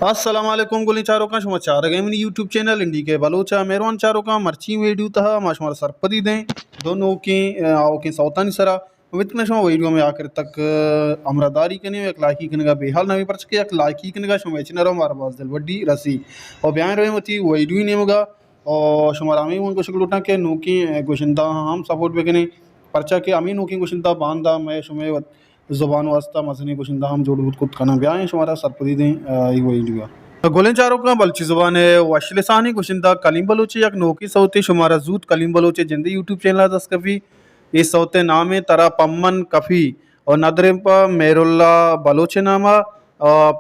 अस्सलाम वालेकुम गुली चारों का समाचार गए मेरी यूट्यूब चैनल इंडी के बलोचा मेहरबान चारों का मर्ची वीडियो तहा माशमार सरपदी दें दोनों की आओ की सौतानी सरा वितने शो वीडियो में आखिर तक अमरादारी कने एक लाइकी कने का बेहाल नवी पर के एक लाइकी कने का शो वेचना रो मार बाज दिल वड्डी रसी और बयान रहे मती वीडियो ने मगा और शुमार आमी उनको शक्ल उठा के नोकी गोशिंदा हम सपोर्ट बेकने परचा के अमी नोकी गोशिंदा बांदा मैं शुमे ज़ुबान वास्ता मसनी कुशिंदा हम जोड़ कुत खाना ब्याह शुमारा सरपदी दें वो इंडिया गोलें चारों का बल्ची ज़ुबान है वशलसानी कुशिंदा कलीम बलोचे यक नोकी सौते शुमारा जूत कलीम बलोचे जिंदी यूट्यूब चैनल दस कफ़ी इस सौते नाम है तरा पम्मन कफ़ी और नदरे पर मेरुल्ला बलोचे नामा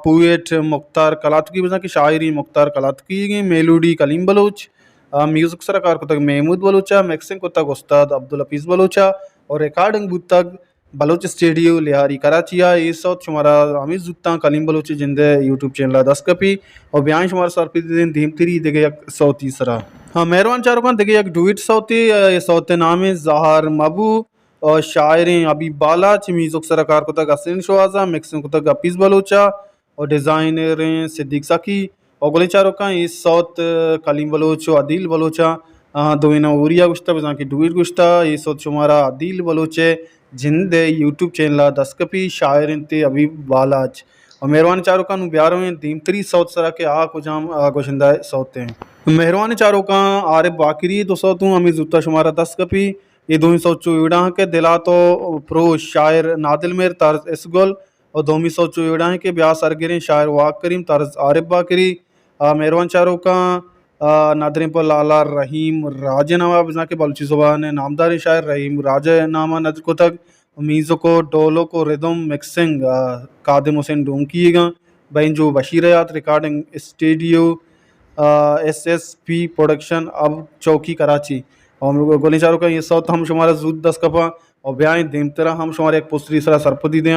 पुएट मुख्तार कलातकी बजा की शायरी मुख्तार कलातकी मेलोडी कलीम बलोच म्यूज़िक सराकार को तक महमूद बलोचा मिक्सिंग को तक उस्ताद अब्दुल हफीज़ बलोचा और रिकॉर्डिंग बुत तक बलोच स्टूडियो लिहारी कराचिया ये सौत शुमारा अमीर जुत्ता कलीम बलोच जिंदे यूट्यूब चैनल दस कपी और बयान शुमारा सरपी दिन धीमतिरी देगे एक सौती सरा हाँ मेहरबान चारों का देगे एक डुइट सौती ये सौते नाम है जहार मबू और शायरें अभी बाला म्यूजिक सराकार को तक असिन शवाजा मिक्सिंग को तक हफीज़ बलोचा और डिज़ाइनर सिद्दीक सकी और गोली चारों का इस सौत कलीम बलोच अदील बलोचा दो उरिया गुश्ता बजा की डुइट गुश्ता ये सौत शुमारा अदील बलोचे जिंदे यूट्यूब चैनल दस कपी शायर इंते अभी बालाज और मेहरबान चारों का ब्यारों में दीमतरी सौत सरा के आ को जाम गोशिंदा सौते हैं मेहरबान चारों का आरे बाकरी दो सौ तू अमी जुत्ता शुमारा दस कपी ये दो सौ चौड़ा के दिला तो प्रो शायर नादिल मेर तर्ज इसगुल और दोमी सौ चौड़ा के ब्याह सरगिरें शायर वाक करीम तर्ज आरिफ बाकरी मेहरबान चारों का नादरीन पर लाला रहीम राजे नामा बजा के बलूची ज़ुबान नामदार शायर रहीम राजे नामा नजर को तक मीज़ो को डोलो को रिदम मिक्सिंग कादिम हुसैन डूम किएगा बैंजो बशीरयात रिकॉर्डिंग स्टूडियो SSP प्रोडक्शन अब चौकी कराची और गोली चारों का ये सौत हम शुमारा जूद दस कपा और ब्याह देम तरह हम शुमारे एक पुस्तरी सरा सरपदी दें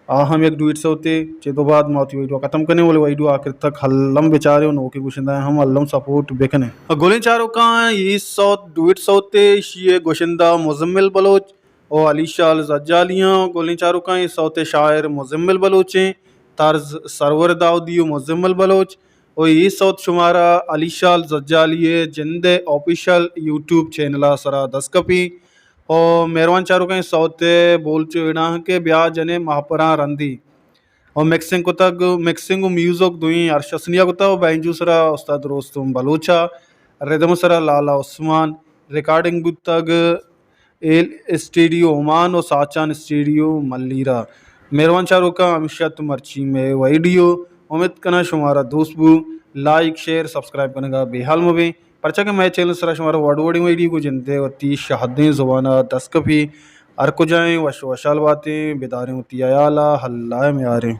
हम एक डुइट से होते चेतो बाद मौती वीडियो खत्म करने वाले वीडियो आखिर तक हल्लम बेचारे नो के गुशिंदा हम हल्लम सपोर्ट बेकने गोली चारों का ये सौत डुइट से होते ये गुशिंदा मुजम्मिल बलोच और अलीशा अल जज्जालियाँ गोली चारों का ये सौते शायर मुजम्मिल बलोचे तर्ज सरवर दाऊदी मुजम्मिल बलोच और ये सौत शुमारा अलीशा अल जज्जालिए जिंदे ऑफिशियल यूट्यूब चैनल सरा दस कपी और मेहरबान चारों का सौते बोल चुना के ब्याह जने महापरा रंदी और मिक्सिंग को तक मिक्सिंग म्यूजिक दुई अरशसनिया को तक बैंजू सरा उस्ताद रोस्तुम बलूचा रिदम सरा लाला उस्मान रिकॉर्डिंग बुत तक एल स्टूडियो ओमान और साचान स्टूडियो मल्लीरा मेहरबान चारों का हमेशा तुम अर्ची में वीडियो उम्मीद करना शुमारा दोस्त बू लाइक शेयर सब्सक्राइब करने का बेहाल में परचा के मैं चैनल सरा शुमारा वर्ड वर्डिंग वीडियो को जनते होती शहादें ज़ुबाना दस कभी अर को जाएँ वश वशाल बातें बेदारें होती आयाला हल्ला में आ रहे